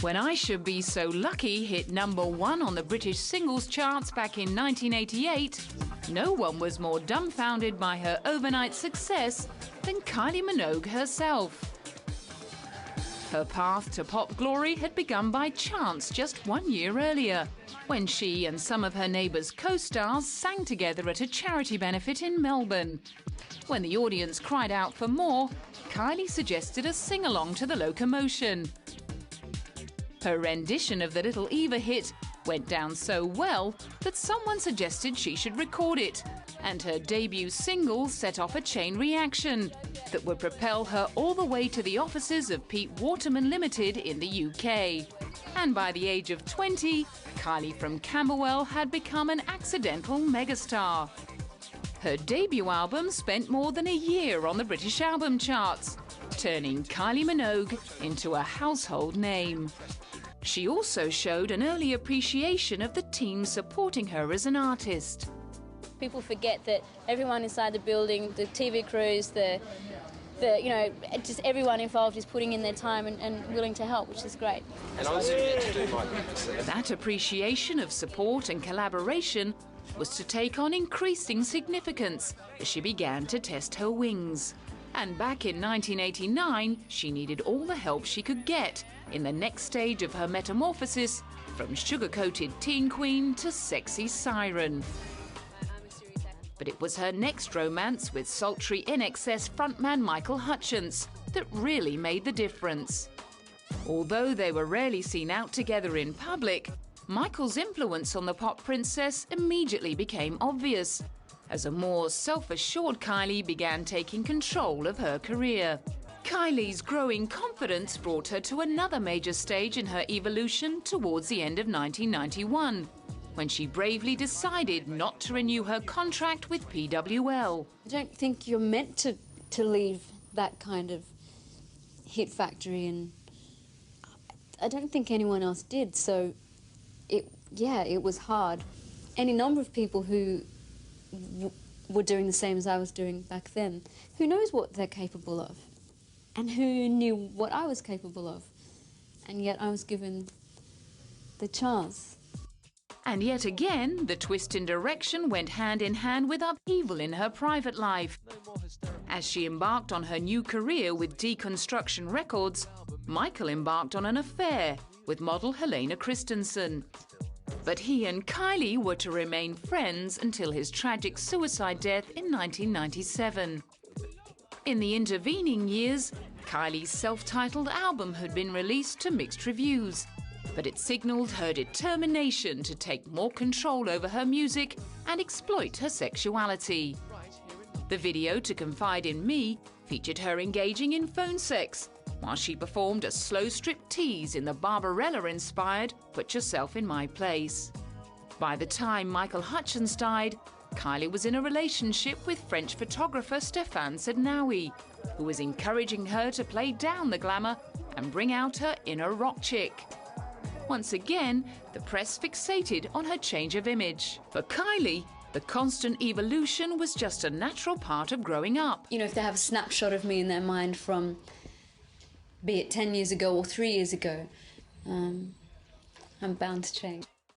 When I Should Be So Lucky hit #1 on the British singles charts back in 1988, no one was more dumbfounded by her overnight success than Kylie Minogue herself. Her path to pop glory had begun by chance just 1 year earlier, when she and some of her neighbours' co-stars sang together at a charity benefit in Melbourne. When the audience cried out for more, Kylie suggested a sing-along to the locomotion. Her rendition of the Little Eva hit went down so well that someone suggested she should record it, and her debut single set off a chain reaction that would propel her all the way to the offices of Pete Waterman Limited in the UK. And by the age of 20, Kylie from Camberwell had become an accidental megastar. Her debut album spent more than a year on the British album charts, turning Kylie Minogue into a household name. She also showed an early appreciation of the team supporting her as an artist. People forget that everyone inside the building, the TV crews, just everyone involved is putting in their time and willing to help, which is great. And I was in it to do my bit. That appreciation of support and collaboration was to take on increasing significance as she began to test her wings. And back in 1989, she needed all the help she could get in the next stage of her metamorphosis from sugar-coated teen queen to sexy siren. But it was her next romance with sultry INXS frontman Michael Hutchence that really made the difference. Although they were rarely seen out together in public, Michael's influence on the pop princess immediately became obvious, as a more self-assured Kylie began taking control of her career. Kylie's growing confidence brought her to another major stage in her evolution towards the end of 1991, when she bravely decided not to renew her contract with PWL. I don't think you're meant to leave that kind of hit factory, and I don't think anyone else did, so it was hard. Any number of people who were doing the same as I was doing back then, who knows what they're capable of, and who knew what I was capable of, and yet I was given the chance. And yet again, the twist in direction went hand in hand with upheaval in her private life. As she embarked on her new career with Deconstruction Records, Michael embarked on an affair with model Helena Christensen. But he and Kylie were to remain friends until his tragic suicide death in 1997. In the intervening years, Kylie's self-titled album had been released to mixed reviews, but it signalled her determination to take more control over her music and exploit her sexuality. The video to Confide in Me featured her engaging in phone sex, while she performed a slow striptease in the Barbarella-inspired Put Yourself in My Place. By the time Michael Hutchence died, Kylie was in a relationship with French photographer Stéphane Sednaoui, who was encouraging her to play down the glamour and bring out her inner rock chick. Once again, the press fixated on her change of image. For Kylie, the constant evolution was just a natural part of growing up. You know, if they have a snapshot of me in their mind from, be it 10 years ago or 3 years ago, I'm bound to change.